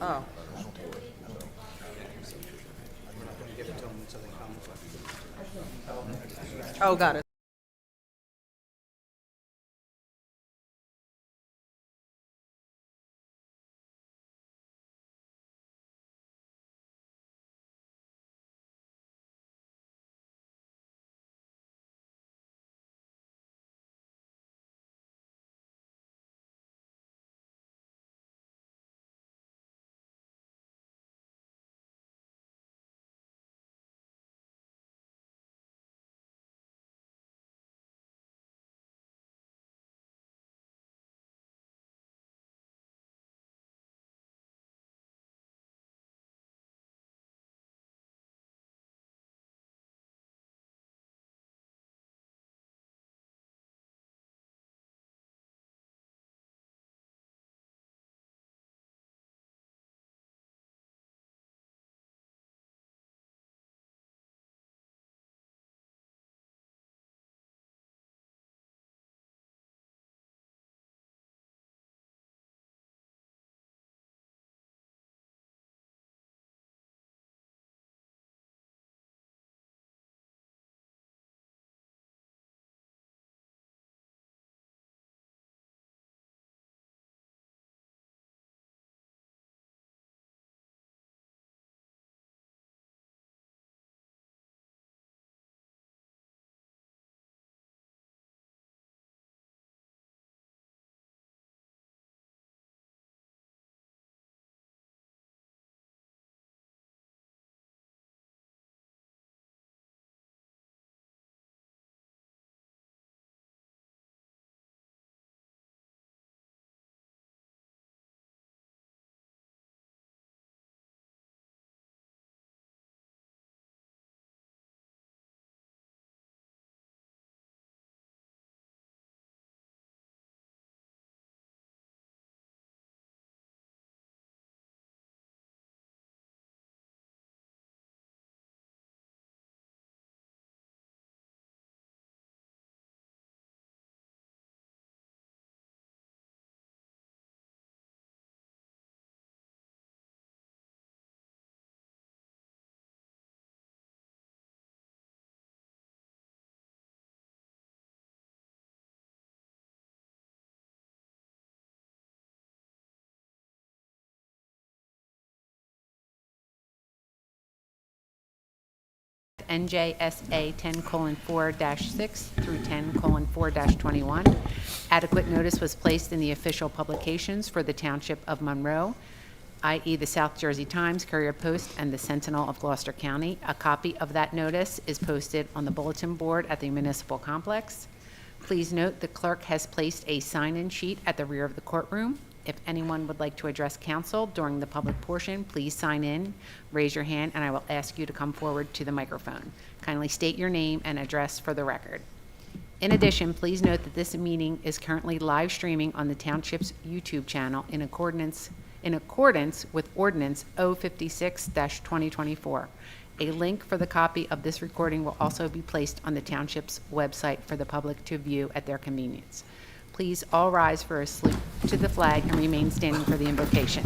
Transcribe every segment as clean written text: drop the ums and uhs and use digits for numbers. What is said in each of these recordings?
Oh. Oh, got it. NJSA 10:4-6 through 10:4-21. Adequate notice was placed in the official publications for the Township of Monroe, i.e. the South Jersey Times, Courier Post, and the Sentinel of Gloucester County. A copy of that notice is posted on the bulletin board at the municipal complex. Please note the clerk has placed a sign-in sheet at the rear of the courtroom. If anyone would like to address council during the public portion, please sign in, raise your hand, and I will ask you to come forward to the microphone. Kindly state your name and address for the record. In addition, please note that this meeting is currently live streaming on the Township's YouTube channel in accordance with Ordinance 056-2024. A link for the copy of this recording will also be placed on the Township's website for the public to view at their convenience. Please all rise for a salute to the flag and remain standing for the invocation.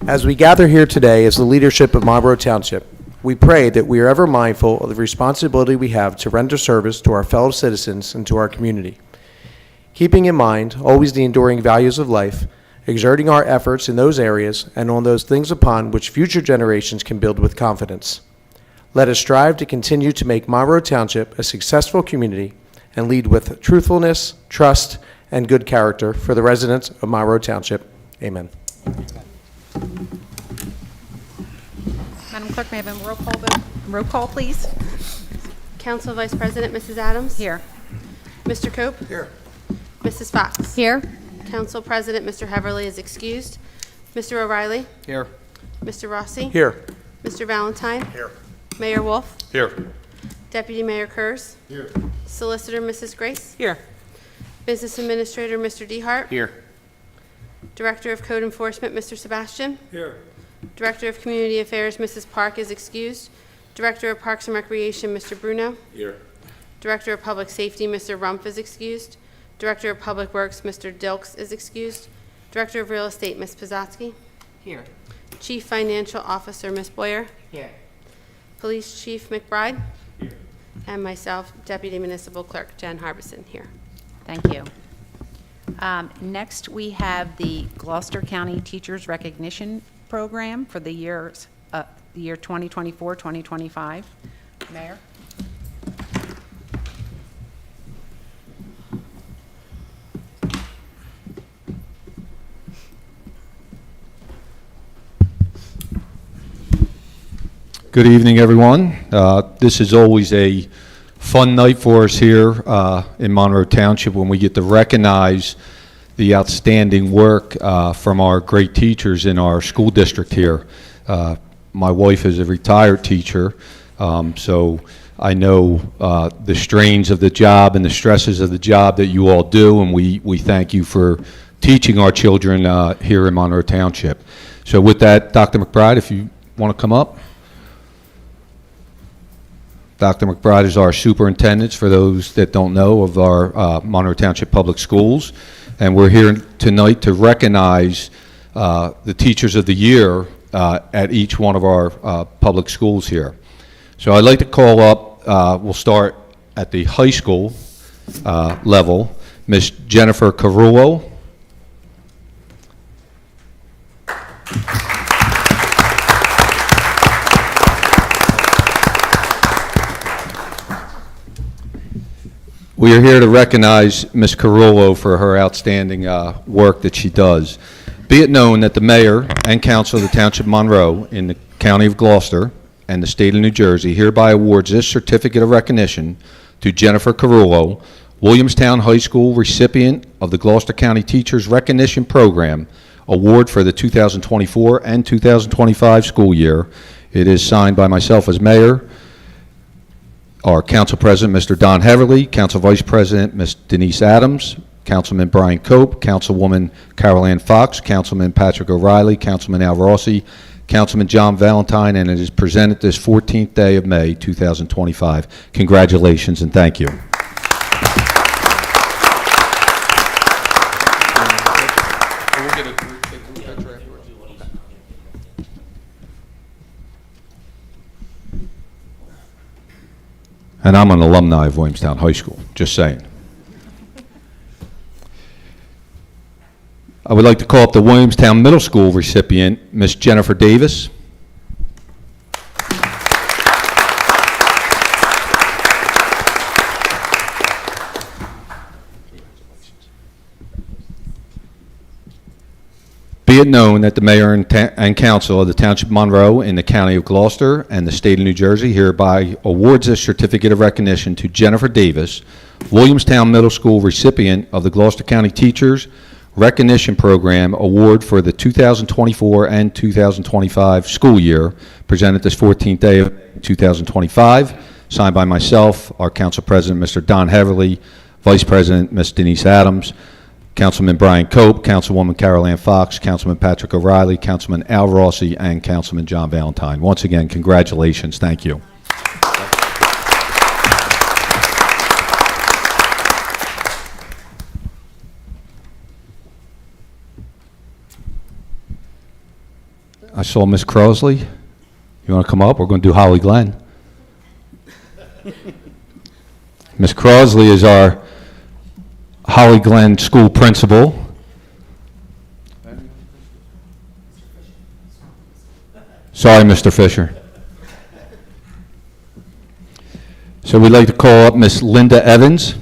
As we gather here today as the leadership of Marlborough Township, we pray that we are ever mindful of the responsibility we have to render service to our fellow citizens and to our community. Keeping in mind always the enduring values of life, exerting our efforts in those areas and on those things upon which future generations can build with confidence. Let us strive to continue to make Marlborough Township a successful community and lead with truthfulness, trust, and good character for the residents of Marlborough Township. Amen. Madam Clerk, may I have a roll call vote? Roll call, please. Council Vice President Mrs. Adams. Here. Mr. Cope. Here. Mrs. Fox. Here. Council President Mr. Heverly is excused. Mr. O'Reilly. Here. Mr. Rossi. Here. Mr. Valentine. Here. Mayor Wolf. Here. Deputy Mayor Kurz. Here. Solicitor Mrs. Grace. Here. Business Administrator, Mr. Dehart. Here. Director of Code Enforcement, Mr. Sebastian. Here. Director of Community Affairs, Mrs. Park, is excused. Director of Parks and Recreation, Mr. Bruno. Here. Director of Public Safety, Mr. Rumpf, is excused. Director of Public Works, Mr. Dilks, is excused. Director of Real Estate, Ms. Pizzatski. Here. Chief Financial Officer, Ms. Boyer. Here. Police Chief McBride. Here. And myself, Deputy Municipal Clerk Jen Harbison, here. Thank you. Next, we have the Gloucester County Teachers Recognition Program for the year 2024-2025. Mayor? Good evening, everyone. This is always a fun night for us here in Monroe Township when we get to recognize the outstanding work from our great teachers in our school district here. My wife is a retired teacher, so I know the strains of the job and the stresses of the job that you all do, and we thank you for teaching our children here in Monroe Township. So with that, Dr. McBride, if you want to come up. Dr. McBride is our superintendent, for those that don't know, of our Monroe Township Public Schools. And we're here tonight to recognize the Teachers of the Year at each one of our public schools here. So I'd like to call up, we'll start at the high school level, Miss Jennifer Carullo. We are here to recognize Ms. Carullo for her outstanding work that she does. Be it known that the mayor and council of the Township of Monroe in the county of Gloucester and the state of New Jersey hereby awards this certificate of recognition to Jennifer Carullo, Williamstown High School recipient of the Gloucester County Teachers Recognition Program Award for the 2024 and 2025 school year. It is signed by myself as mayor, our Council President, Mr. Don Heverly, Council Vice President, Ms. Denise Adams, Councilman Brian Cope, Councilwoman Carol Ann Fox, Councilman Patrick O'Reilly, Councilman Al Rossi, Councilman John Valentine, and it is presented this 14th day of May, 2025. Congratulations and thank you. And I'm an alumni of Williamstown High School, just saying. I would like to call up the Williamstown Middle School recipient, Miss Jennifer Davis. Be it known that the mayor and council of the Township of Monroe in the county of Gloucester and the state of New Jersey hereby awards this certificate of recognition to Jennifer Davis, Williamstown Middle School recipient of the Gloucester County Teachers Recognition Program Award for the 2024 and 2025 school year, presented this 14th day of 2025, signed by myself, our council president, Mr. Don Heverly, vice president, Ms. Denise Adams, Councilman Brian Cope, Councilwoman Carol Ann Fox, Councilman Patrick O'Reilly, Councilman Al Rossi, and Councilman John Valentine. Once again, congratulations. Thank you. I saw Miss Crosley. You want to come up? We're going to do Holly Glenn. Miss Crosley is our Holly Glenn School Principal. Sorry, Mr. Fisher. So we'd like to call up Miss Linda Evans.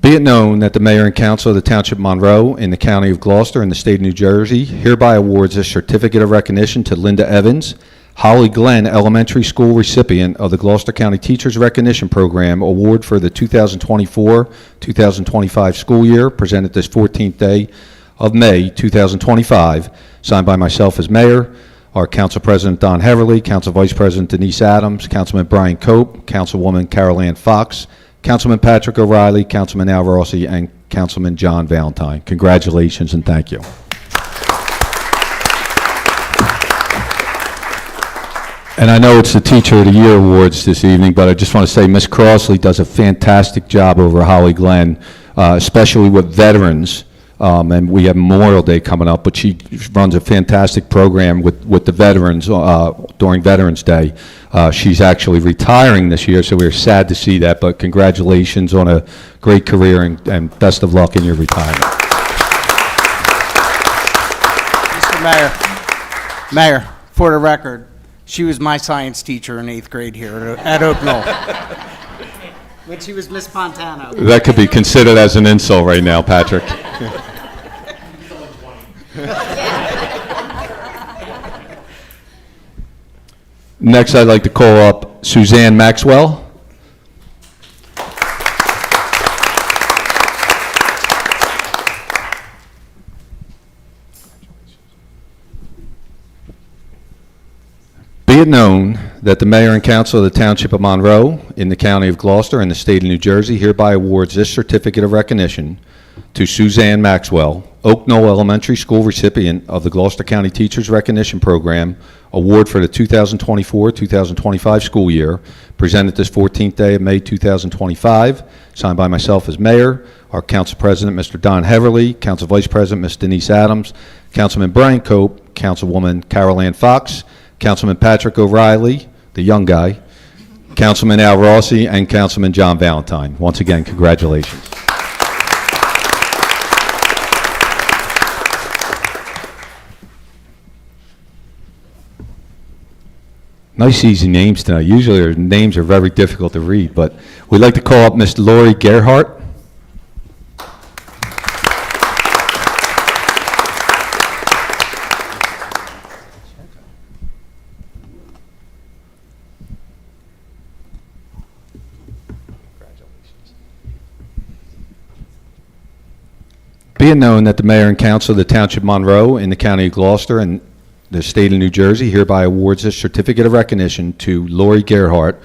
Be it known that the mayor and council of the Township of Monroe in the county of Gloucester and the state of New Jersey hereby awards this certificate of recognition to Linda Evans, Holly Glenn Elementary School recipient of the Gloucester County Teachers Recognition Program Award for the 2024-2025 school year, presented this 14th day of May 2025, signed by myself as mayor, our Council President Don Heverly, Council Vice President Denise Adams, Councilman Brian Cope, Councilwoman Carol Ann Fox, Councilman Patrick O'Reilly, Councilman Al Rossi, and Councilman John Valentine. Congratulations and thank you. And I know it's the Teacher of the Year Awards this evening, but I just want to say Ms. Crossley does a fantastic job over Holly Glen, especially with veterans. And we have Memorial Day coming up, but she runs a fantastic program with the veterans during Veterans Day. She's actually retiring this year, so we're sad to see that, but congratulations on a great career and best of luck in your retirement. Mr. Mayor, for the record, she was my science teacher in 8th grade here at Oak Knoll. When she was Miss Montana. That could be considered as an insult right now, Patrick. Next, I'd like to call up Suzanne Maxwell. Be it known that the mayor and council of the Township of Monroe in the County of Gloucester and the State of New Jersey hereby awards this certificate of recognition to Suzanne Maxwell, Oak Knoll Elementary School recipient of the Gloucester County Teachers Recognition Program Award for the 2024-2025 school year, presented this 14th day of May 2025, signed by myself as mayor, our council president, Mr. Don Heverly, council vice president, Ms. Denise Adams, Councilman Brian Cope, Councilwoman Carol Ann Fox, Councilman Patrick O'Reilly, the young guy, Councilman Al Rossi, and Councilman John Valentine. Once again, congratulations. Nice easy names tonight. Usually their names are very difficult to read, but we'd like to call up Ms. Lori Gerhardt. Be it known that the mayor and council of the Township of Monroe in the County of Gloucester and the State of New Jersey hereby awards this certificate of recognition to Lori Gerhardt,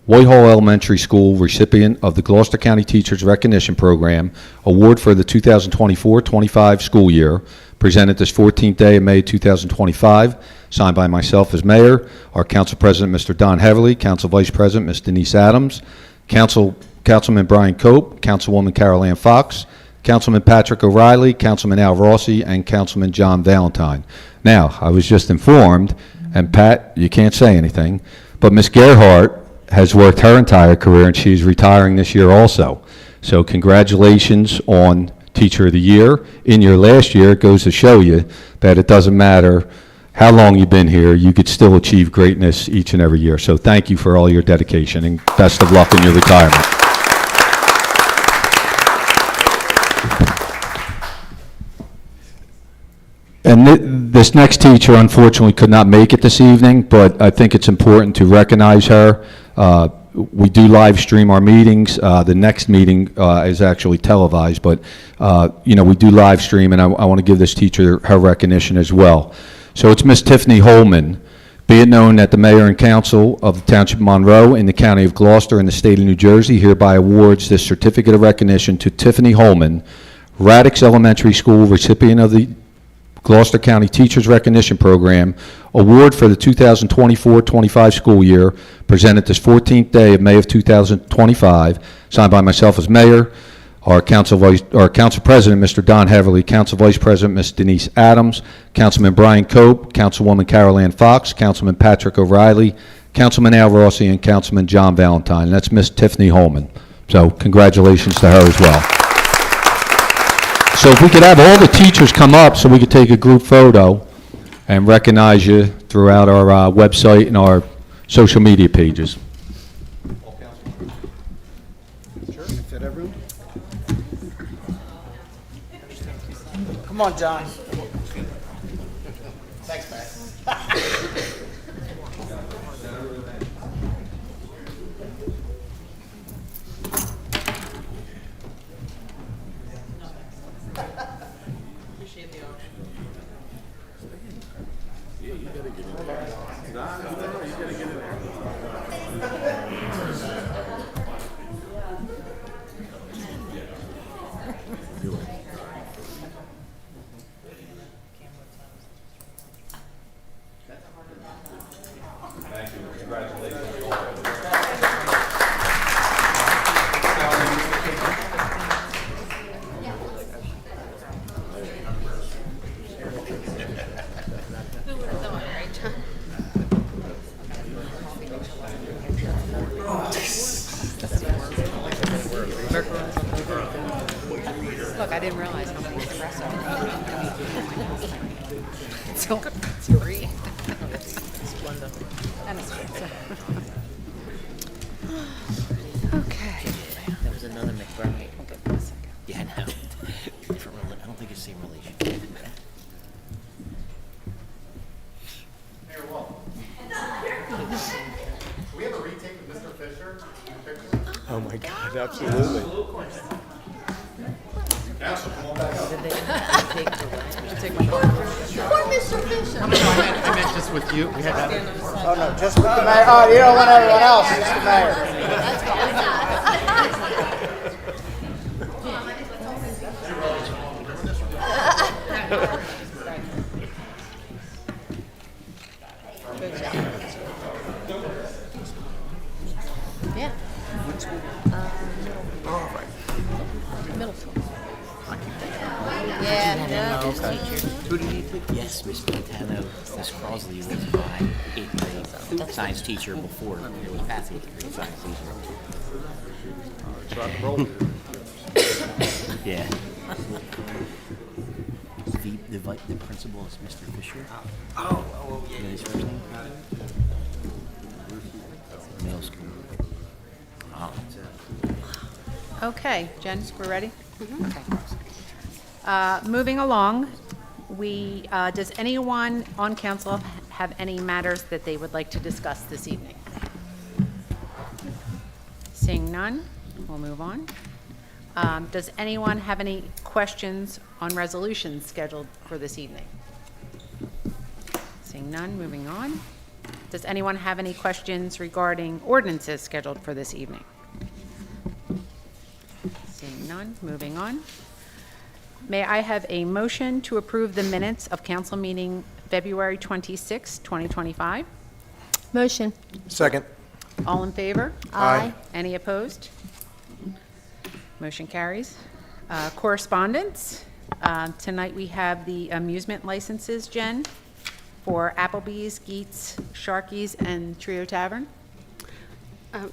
Whitehall Elementary School recipient of the Gloucester County Teachers Recognition Program Award for the 2024-25 school year, presented this 14th day of May 2025, signed by myself as mayor, our council president, Mr. Don Heverly, council vice president, Ms. Denise Adams, Councilman Brian Cope, Councilwoman Carol Ann Fox, Councilman Patrick O'Reilly, Councilman Al Rossi, and Councilman John Valentine. Now, I was just informed, and Pat, you can't say anything, but Ms. Gerhardt has worked her entire career, and she's retiring this year also. So congratulations on Teacher of the Year. In your last year, it goes to show you that it doesn't matter how long you've been here, you could still achieve greatness each and every year. So thank you for all your dedication, and best of luck in your retirement. And this next teacher unfortunately could not make it this evening, but I think it's important to recognize her. We do live stream our meetings. The next meeting is actually televised, but we do live stream, and I want to give this teacher her recognition as well. So it's Miss Tiffany Holman. Be it known that the mayor and council of the Township of Monroe in the County of Gloucester and the State of New Jersey hereby awards this certificate of recognition to Tiffany Holman, Radix Elementary School recipient of the Gloucester County Teachers Recognition Program Award for the 2024-25 school year, presented this 14th day of May of 2025, signed by myself as mayor, our council president, Mr. Don Heverly, council vice president, Ms. Denise Adams, Councilman Brian Cope, Councilwoman Carol Ann Fox, Councilman Patrick O'Reilly, Councilman Al Rossi, and Councilman John Valentine. And that's Miss Tiffany Holman. So congratulations to her as well. So if we could have all the teachers come up so we could take a group photo and recognize you throughout our website and our social media pages. Sure, fit everyone. Come on, John. Thanks, Pat. Look, I didn't realize how many espresso. So, it's three. And espresso. Okay. That was another McBride. Okay, one second. Yeah, I know. Different I don't think it's the same relation. We have a retake of Mr. Fisher. Oh, my God, absolutely. I meant just with you. We had that. Oh, no, just with the mayor. Oh, you don't want everyone else, just the mayor. Yeah. Middle school. Yeah. Who did he take? Yes, Miss Montano. Miss Crosley was my eighth grade science teacher before it was Patsy, science teacher. Yeah. The principal is Mr. Fisher. Oh, yeah. You know his first name? Middle school. Okay, Jen, we're ready? Okay. Moving along, does anyone on council have any matters that they would like to discuss this evening? Seeing none, we'll move on. Does anyone have any questions on resolutions scheduled for this evening? Seeing none, moving on. Does anyone have any questions regarding ordinances scheduled for this evening? Seeing none, moving on. May I have a motion to approve the minutes of council meeting February 26, 2025? Motion. Second. All in favor? Aye. Any opposed? Motion carries. Correspondence. Tonight we have the amusement licenses, Jen, for Applebee's, Geets, Sharky's, and Trio Tavern.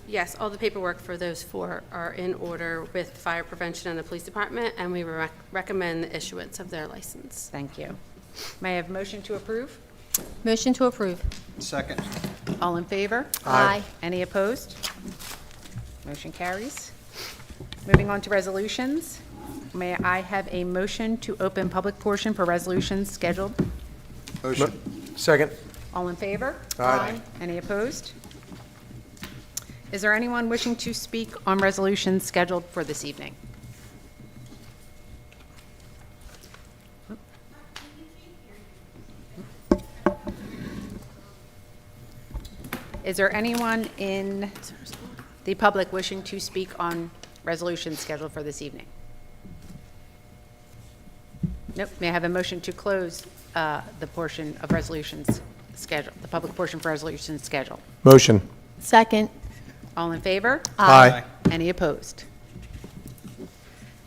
Yes, all the paperwork for those four are in order with fire prevention and the police department, and we recommend the issuance of their license. Thank you. May I have a motion to approve? Motion to approve. Second. All in favor? Aye. Any opposed? Motion carries. Moving on to resolutions. May I have a motion to open public portion for resolutions scheduled? Motion. Second. All in favor? Aye. Any opposed? Is there anyone wishing to speak on resolutions scheduled for this evening? Is there anyone in the public wishing to speak on resolutions scheduled for this evening? Nope. May I have a motion to close the portion of resolutions scheduled, the public portion for resolutions scheduled? Motion. Second. All in favor? Aye. Any opposed?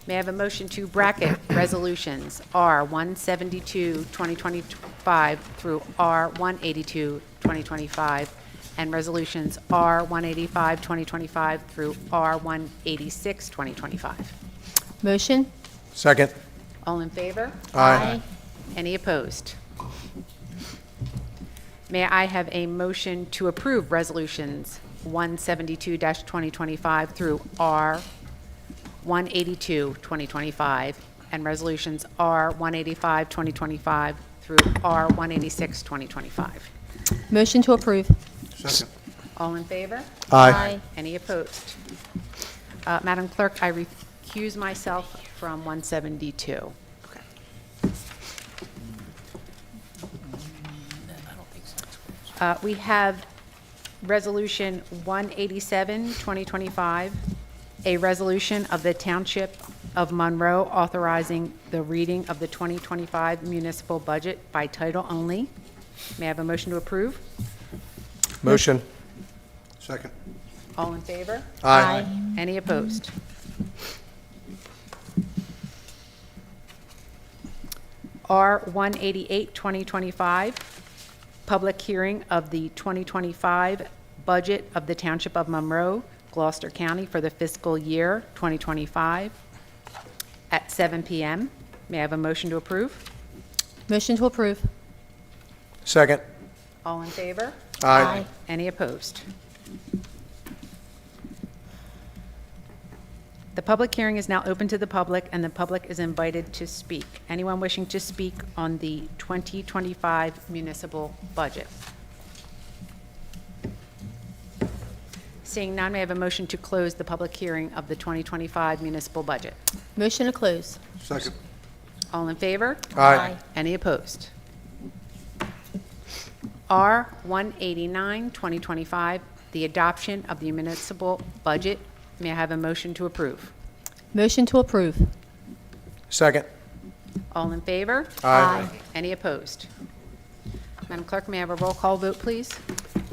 May I have a motion to bracket resolutions R 172, 2025 through R 182, 2025, and resolutions R 185, 2025 through R 186, 2025? Motion. Second. All in favor? Aye. Any opposed? May I have a motion to approve resolutions 172-2025 through R 182, 2025, and resolutions R 185, 2025 through R 186, 2025? Motion to approve. Second. All in favor? Aye. Any opposed? Madam Clerk, I recuse myself from 172. I don't think so. We have Resolution 187, 2025, a resolution of the Township of Monroe authorizing the reading of the 2025 municipal budget by title only. May I have a motion to approve? Motion. Second. All in favor? Aye. Any opposed? R 188, 2025, public hearing of the 2025 budget of the Township of Monroe, Gloucester County for the fiscal year 2025 at 7 p.m. May I have a motion to approve? Motion to approve. Second. All in favor? Aye. Any opposed? The public hearing is now open to the public, and the public is invited to speak. Anyone wishing to speak on the 2025 municipal budget? Seeing none, may I have a motion to close the public hearing of the 2025 municipal budget? Motion to close. Second. All in favor? Aye. Any opposed? R 189, 2025, the adoption of the municipal budget. May I have a motion to approve? Motion to approve. Second. All in favor? Aye. Any opposed? Madam Clerk, may I have a roll call vote, please?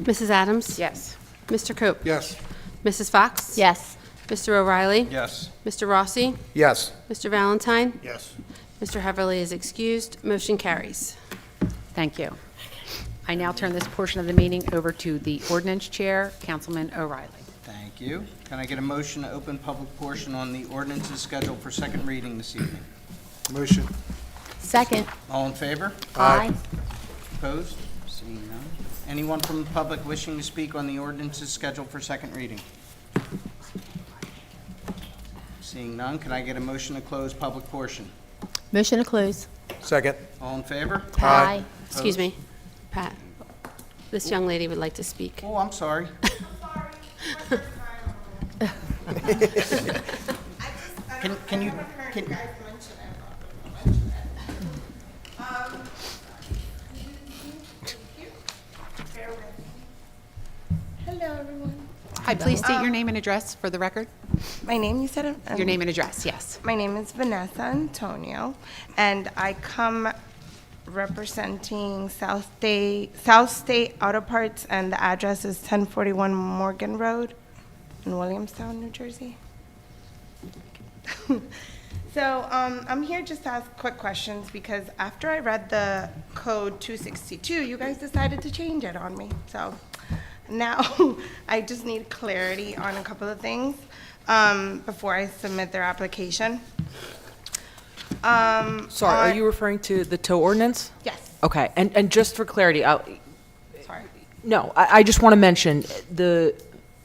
Mrs. Adams? Yes. Mr. Cope? Yes. Mrs. Fox? Yes. Mr. O'Reilly? Yes. Mr. Rossi? Yes. Mr. Valentine? Yes. Mr. Heverly is excused. Motion carries. Thank you. I now turn this portion of the meeting over to the ordinance chair, Councilman O'Reilly. Thank you. Can I get a motion to open public portion on the ordinances scheduled for second reading this evening? Motion. Second. All in favor? Aye. Opposed? Seeing none. Anyone from the public wishing to speak on the ordinances scheduled for second reading? Seeing none, can I get a motion to close public portion? Motion to close. Second. All in favor? Aye. Excuse me, Pat. This young lady would like to speak. Oh, I'm sorry. Can you, can, Hello, everyone. Hi, please state your name and address for the record. My name, you said? Your name and address, yes. My name is Vanessa Antonio, and I come representing South State Auto Parts, and the address is 1041 Morgan Road in Williamstown, New Jersey. So I'm here just to ask quick questions because after I read the code 262, you guys decided to change it on me. So now I just need clarity on a couple of things before I submit their application. Sorry, are you referring to the tow ordinance? Yes. Okay, and just for clarity, Sorry. no, I just want to mention,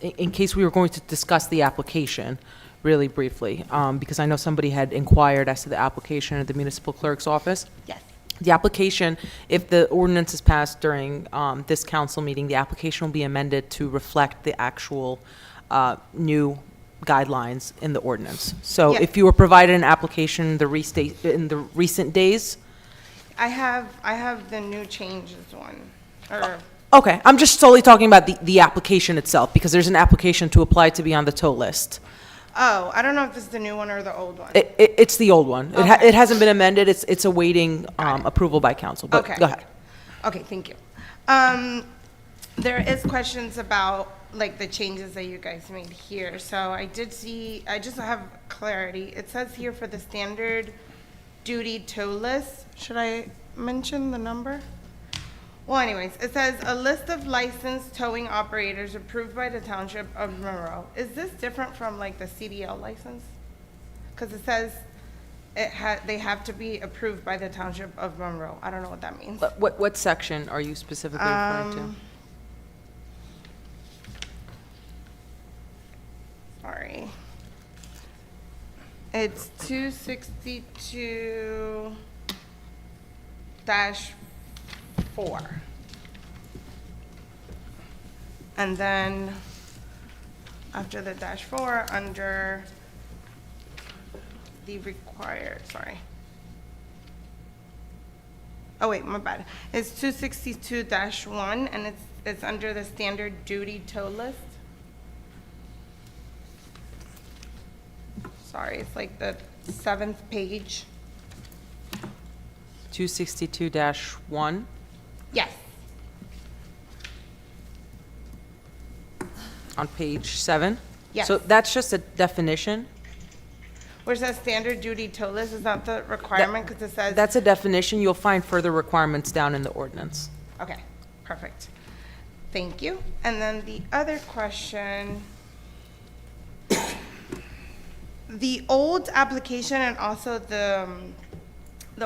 in case we were going to discuss the application really briefly, because I know somebody had inquired as to the application at the municipal clerk's office. Yes. The application, if the ordinance is passed during this council meeting, the application will be amended to reflect the actual new guidelines in the ordinance. So Yeah. if you were provided an application in the recent days, I have the new changes one. Or okay, I'm just solely talking about the application itself, because there's an application to apply to be on the tow list. oh, I don't know if it's the new one or the old one. It's the old one. Okay. It hasn't been amended, it's awaiting approval by council, but Okay. go ahead. Okay, thank you. There is questions about like the changes that you guys made here. So I just have clarity. It says here for the standard duty tow list, should I mention the number? Well, anyways, it says a list of licensed towing operators approved by the Township of Monroe. Is this different from like the CDL license? Because it says they have to be approved by the Township of Monroe. I don't know what that means. What section are you specifically referring to? Sorry. It's 262-4. And then after the -4, under the required, sorry. oh wait, my bad. It's 262-1, and it's under the standard duty tow list. Sorry, it's like the 7th page. 262-1. Yes. On page 7? Yes. So that's just a definition? Where it says standard duty tow list, is not the requirement, because it says. That's a definition. You'll find further requirements down in the ordinance. Okay, perfect. Thank you. And then the other question, the old application and also the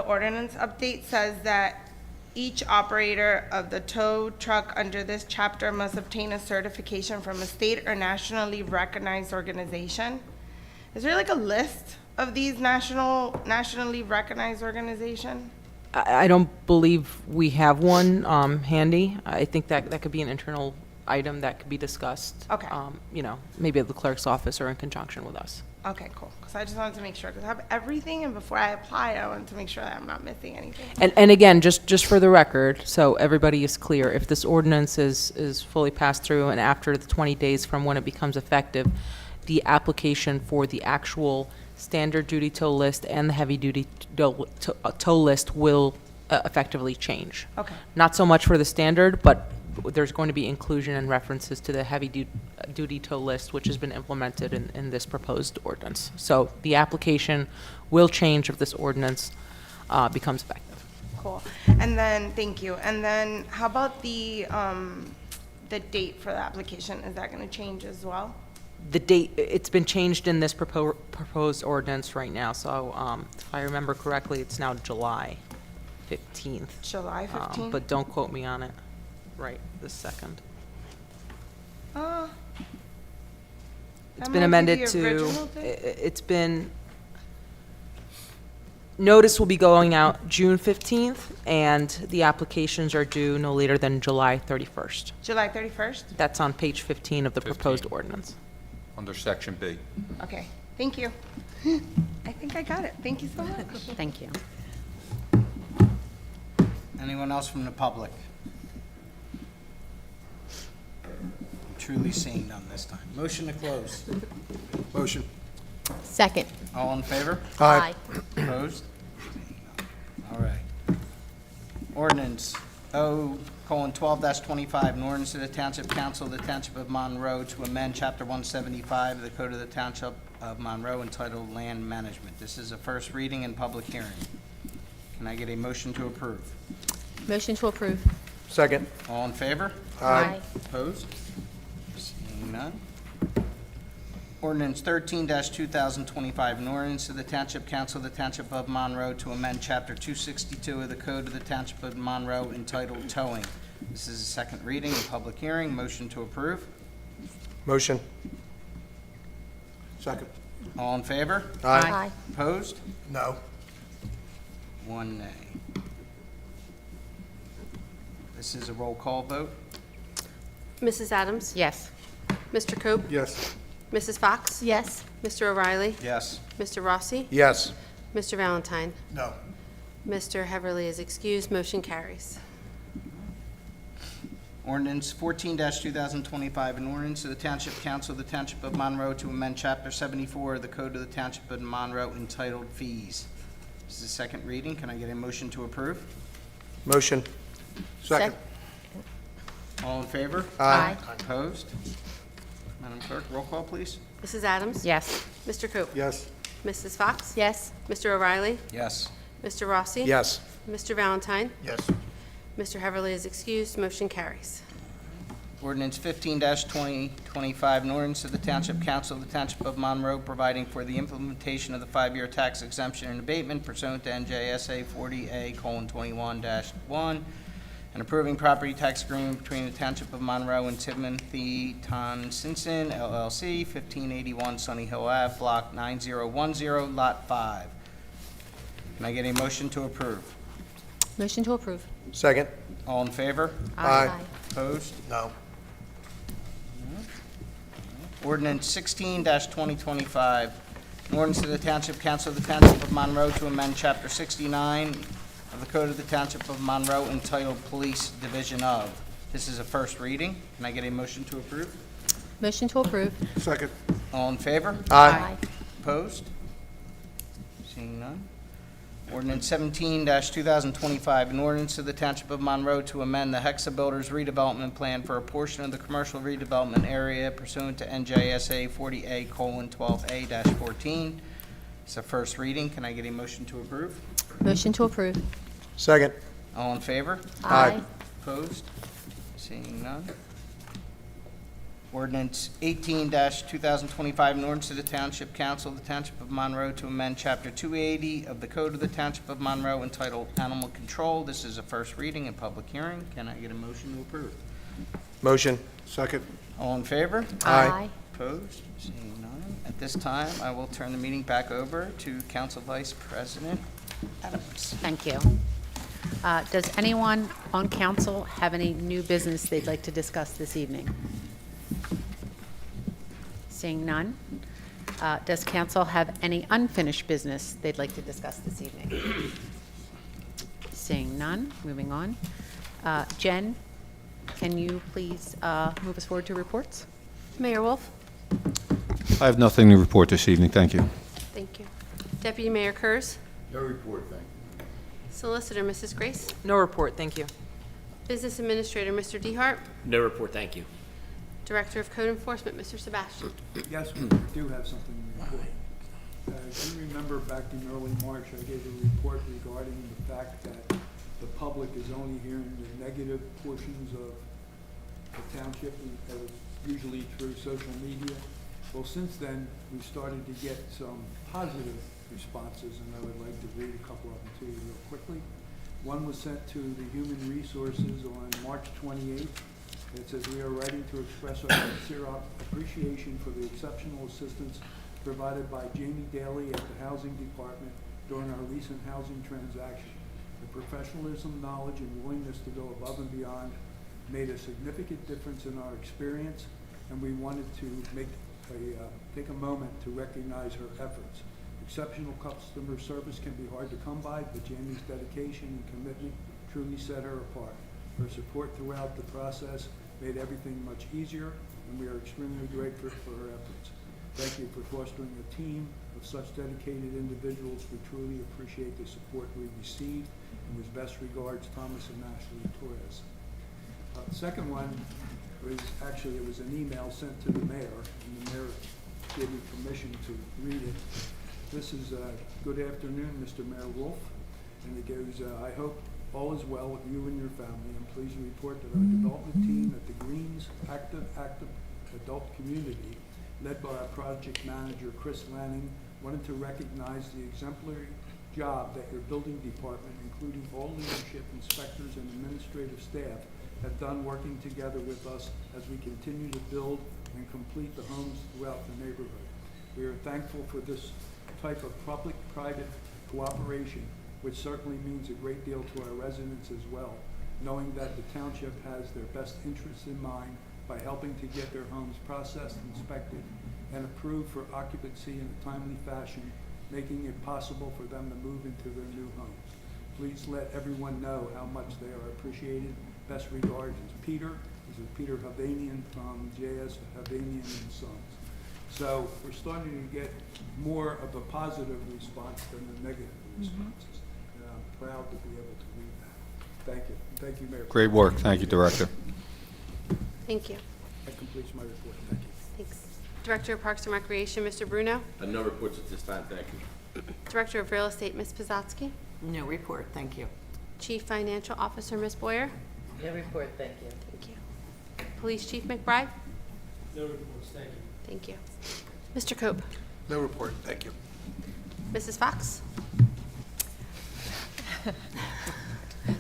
ordinance update says that each operator of the tow truck under this chapter must obtain a certification from a state or nationally recognized organization. Is there like a list of these nationally recognized organization? I don't believe we have one handy. I think that could be an internal item that could be discussed. Okay. You know, maybe at the clerk's office or in conjunction with us. Okay, cool. Because I just wanted to make sure, because I have everything, and before I apply, I wanted to make sure that I'm not missing anything. And again, just for the record, so everybody is clear, if this ordinance is fully passed through and after the 20 days from when it becomes effective, the application for the actual standard duty tow list and the heavy duty tow list will effectively change. Okay. Not so much for the standard, but there's going to be inclusion and references to the heavy duty tow list, which has been implemented in this proposed ordinance. So the application will change if this ordinance becomes effective. Cool. And then, thank you. And then how about the date for the application? Is that going to change as well? The date, it's been changed in this proposed ordinance right now, so if I remember correctly, it's now July 15th. July 15th? But don't quote me on it right this second. That It's might been be amended the to, original date? it's been, notice will be going out June 15th, and the applications are due no later than July 31st. July 31st? That's on page 15 of the proposed 15. ordinance. Under Section B. Okay, thank you. I think I got it. Thank you so much. Thank you. Anyone else from the public? I'm truly seeing none this time. Motion to close. Motion. Second. All in favor? Aye. Opposed? All right. Ordinance O:12-25, an ordinance of the Township Council of the Township of Monroe to amend Chapter 175 of the Code of the Township of Monroe entitled Land Management. This is a first reading and public hearing. Can I get a motion to approve? Motion to approve. Second. All in favor? Aye. Opposed? Seeing none. Ordinance 13-2025, an ordinance of the Township Council of the Township of Monroe to amend Chapter 262 of the Code of the Township of Monroe entitled Towing. This is a second reading and public hearing. Motion to approve. Motion. Second. All in favor? Aye. Opposed? No. One nay. This is a roll call vote. Mrs. Adams? Yes. Mr. Cope? Yes. Mrs. Fox? Yes. Mr. O'Reilly? Yes. Mr. Rossi? Yes. Mr. Valentine? No. Mr. Heverly is excused. Motion carries. Ordinance 14-2025, an ordinance of the Township Council of the Township of Monroe to amend Chapter 74 of the Code of the Township of Monroe entitled Fees. This is the second reading. Can I get a motion to approve? Motion. Second. All in favor? Aye. Opposed? Madam Clerk, roll call, please. Mrs. Adams? Yes. Mr. Cope? Yes. Mrs. Fox? Yes. Mr. O'Reilly? Yes. Mr. Rossi? Yes. Mr. Valentine? Yes. Mr. Heverly is excused. Motion carries. Ordinance 15-2025, an ordinance of the Township Council of the Township of Monroe providing for the implementation of the 5-year tax exemption and abatement pursuant to NJSA 40A:21-1 and approving property tax agreement between the Township of Monroe and Timothy Tonsinson LLC, 1581 Sunny Hill Ave, Block 9010, Lot 5. Can I get a motion to approve? Motion to approve. Second. All in favor? Aye. Opposed? No. Ordinance 16-2025, an ordinance of the Township Council of the Township of Monroe to amend Chapter 69 of the Code of the Township of Monroe entitled Police Division of. This is a first reading. Can I get a motion to approve? Motion to approve. Second. All in favor? Aye. Opposed? Seeing none. Ordinance 17-2025, an ordinance of the Township of Monroe to amend the Hexa Builders redevelopment plan for a portion of the commercial redevelopment area pursuant to NJSA 40A:12A-14. It's a first reading. Can I get a motion to approve? Motion to approve. Second. All in favor? Aye. Opposed? Seeing none. Ordinance 18-2025, an ordinance to the Township Council of the Township of Monroe to amend Chapter 280 of the Code of the Township of Monroe entitled Animal Control. This is a first reading and public hearing. Can I get a motion to approve? Motion. Second. All in favor? Aye. Opposed? Seeing none. At this time, I will turn the meeting back over to Council Vice President Adams. Thank you. Does anyone on council have any new business they'd like to discuss this evening? Seeing none. Does council have any unfinished business they'd like to discuss this evening? Seeing none, moving on. Jen, can you please move us forward to reports? Mayor Wolf? I have nothing to report this evening, thank you. Thank you. Deputy Mayor Kurz? No report, thank you. Solicitor, Mrs. Grace? No report, thank you. Business Administrator, Mr. Dehart? No report, thank you. Director of Code Enforcement, Mr. Sebastian? Yes, we do have something to report. If you remember back in early March, I gave a report regarding the fact that the public is only hearing the negative portions of the township, usually through social media. Well, since then, we've started to get some positive responses, and I would like to read a couple of them to you real quickly. One was sent to the Human Resources on March 28th. It says, "We are writing to express our sincere appreciation for the exceptional assistance provided by Jamie Daly at the Housing Department during our recent housing transaction. The professionalism, knowledge, and willingness to go above and beyond made a significant difference in our experience, and we wanted to take a moment to recognize her efforts. Exceptional customer service can be hard to come by, but Jamie's dedication and commitment truly set her apart. Her support throughout the process made everything much easier, and we are extremely grateful for her efforts. Thank you for fostering a team of such dedicated individuals. We truly appreciate the support we received, and with best regards, Thomas and Ashley Torres." The second one was it was an email sent to the mayor, and the mayor gave me permission to read it. This is, "Good afternoon, Mr. Mayor Wolf," and it goes, "I hope all is well with you and your family, and please report that our development team at the Greens Active Adult Community, led by our project manager, Chris Lanning, wanted to recognize the exemplary job that your building department, including all leadership, inspectors, and administrative staff, have done working together with us as we continue to build and complete the homes throughout the neighborhood. We are thankful for this type of public-private cooperation, which certainly means a great deal to our residents as well, knowing that the township has their best interests in mind by helping to get their homes processed, inspected, and approved for occupancy in a timely fashion, making it possible for them to move into their new homes. Please let everyone know how much they are appreciated. Best regards is Peter. This is Peter Havanian from J.S. Havanian and Sons." So we're starting to get more of a positive response than the negative responses. And I'm proud to be able to read that. Thank you. Thank you, Mayor. Great work, thank you, Director. Thank you. That completes my report. Thank you. Thanks. Director of Parks and Recreation, Mr. Bruno? No reports at this time, thank you. Director of Real Estate, Ms. Pizzatski? No report, thank you. Chief Financial Officer, Ms. Boyer? No report, thank you. Thank you. Police Chief McBride? No reports, thank you. Thank you. Mr. Cope? No report, thank you. Mrs. Fox?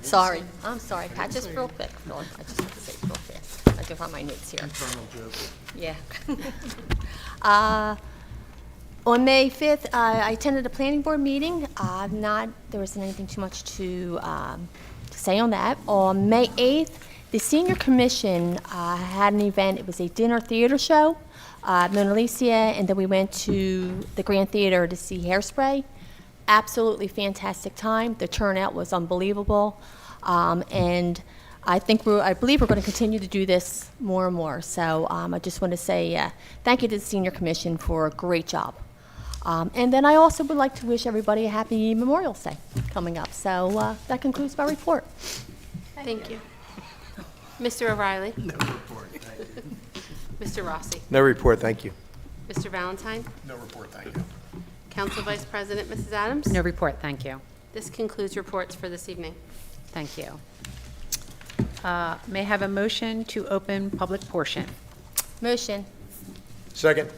Sorry, I'm sorry, Pat, just real quick. No, I just have to say it real fast. I can find my notes here. Internal joke. Yeah. On May 5th, I attended a planning board meeting. There wasn't anything too much to say on that. On May 8th, the Senior Commission had an event. It was a dinner theater show, Mona Lisa, and then we went to the Grand Theater to see Hairspray. absolutely fantastic time. The turnout was unbelievable. And I believe we're going to continue to do this more and more. So I just want to say thank you to the Senior Commission for a great job. And then I also would like to wish everybody a happy Memorial Day coming up. So that concludes my report. Thank you. Mr. O'Reilly? No report. Mr. Rossi? No report, thank you. Mr. Valentine? No report, thank you. Council Vice President, Mrs. Adams? No report, thank you. This concludes reports for this evening. Thank you. May I have a motion to open public portion? Motion. Second.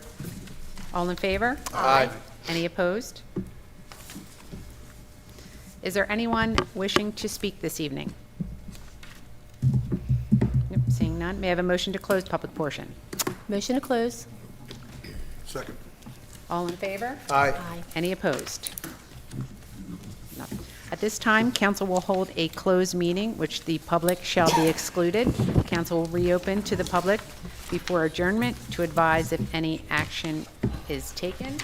All in favor? Aye. Any opposed? Is there anyone wishing to speak this evening? Nope, seeing none. May I have a motion to close public portion? Motion to close. Second. All in favor? Aye. Any opposed? None. At this time, council will hold a closed meeting, which the public shall be excluded. Council will reopen to the public before adjournment to advise if any action is taken.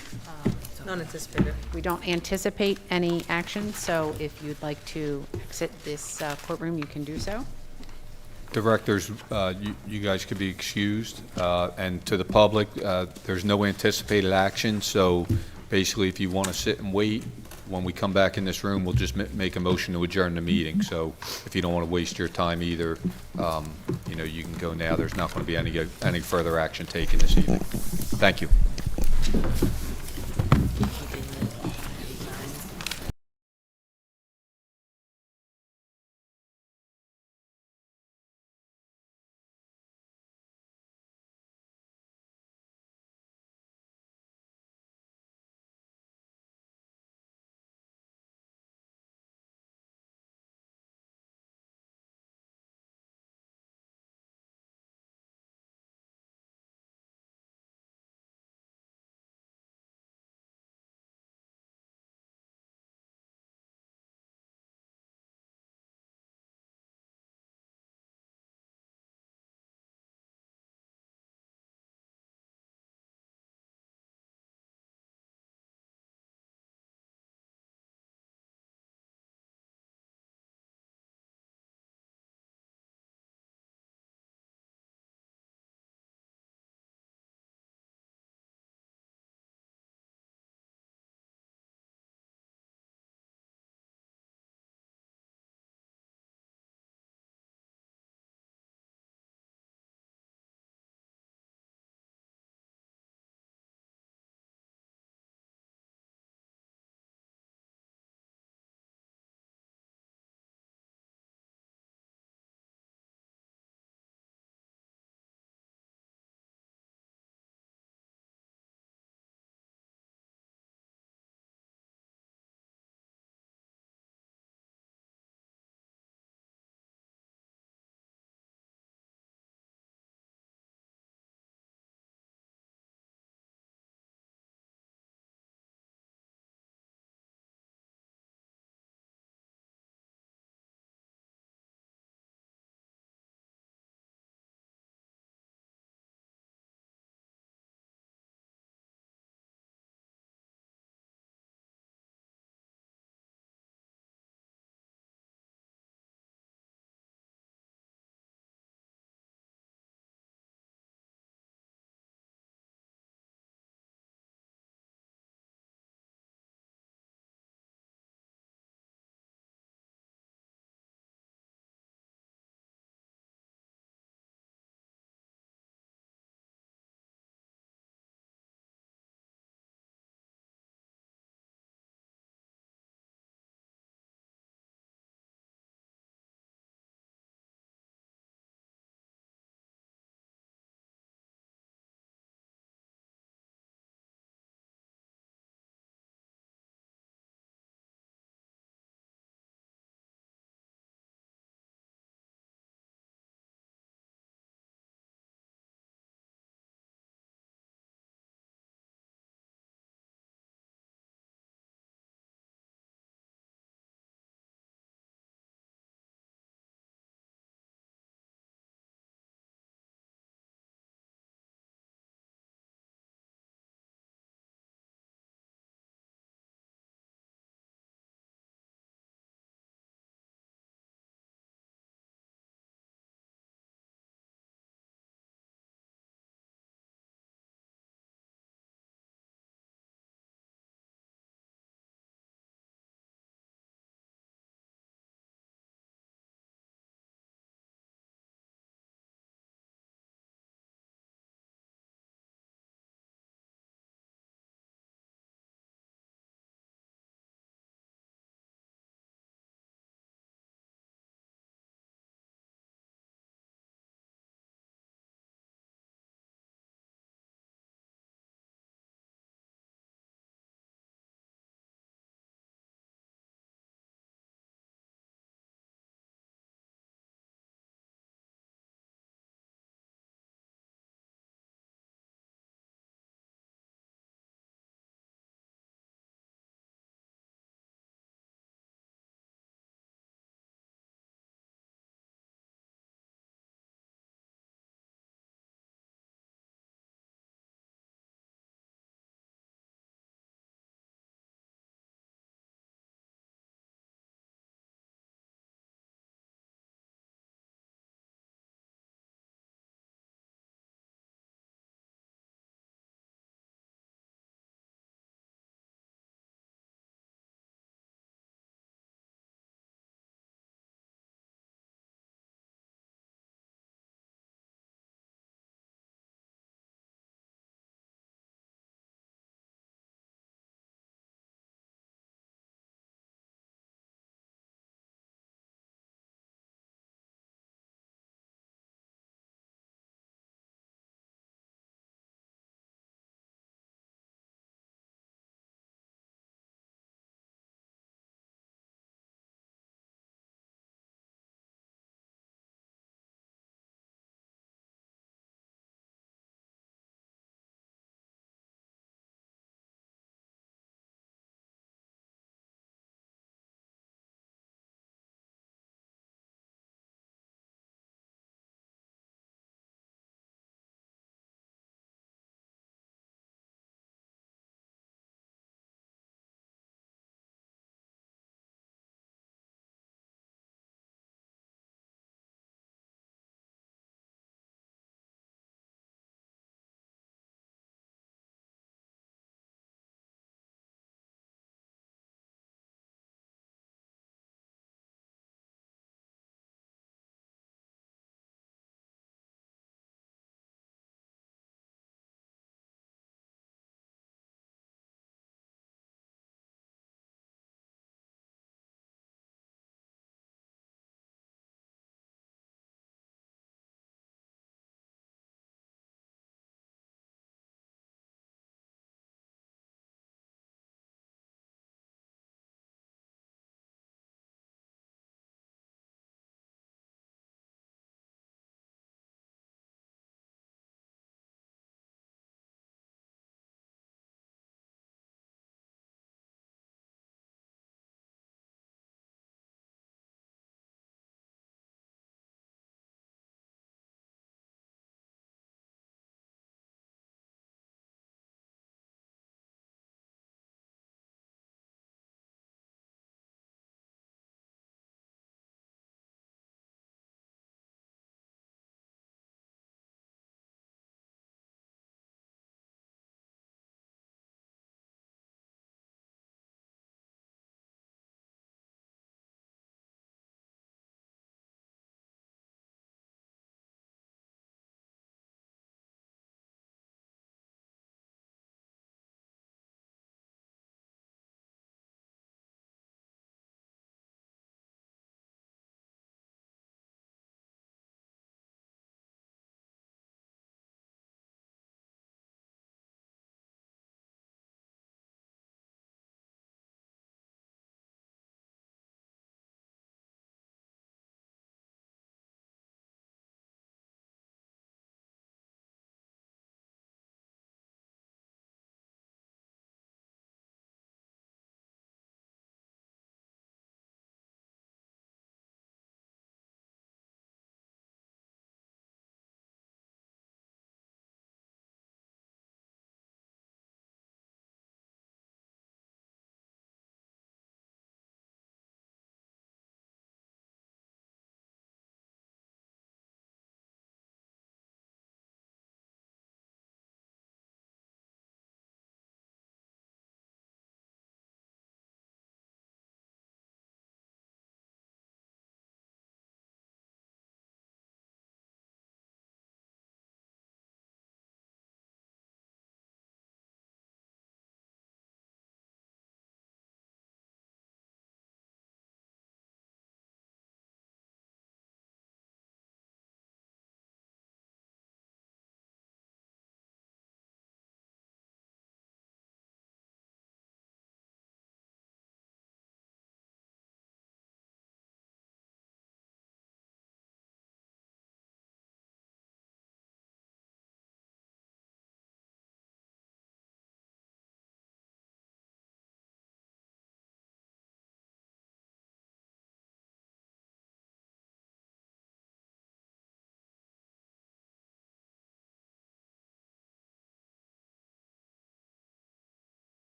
None anticipated. We don't anticipate any action, so if you'd like to exit this courtroom, you can do so. Directors, you guys could be excused, and to the public, there's no anticipated action, so basically, if you want to sit and wait, when we come back in this room, we'll just make a motion to adjourn the meeting. So if you don't want to waste your time either, you can go now. There's not going to be any further action taken this evening. Thank you.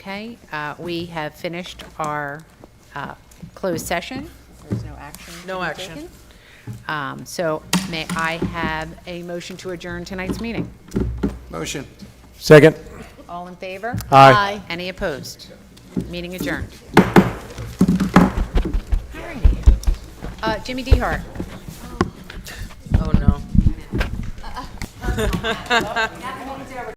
Okay, we have finished our closed session. There's no action. to No be action. taken. So may I have a motion to adjourn tonight's meeting? Motion. Second. All in favor? Aye. Any opposed? Meeting adjourned. Jimmy Dehart. Oh, no.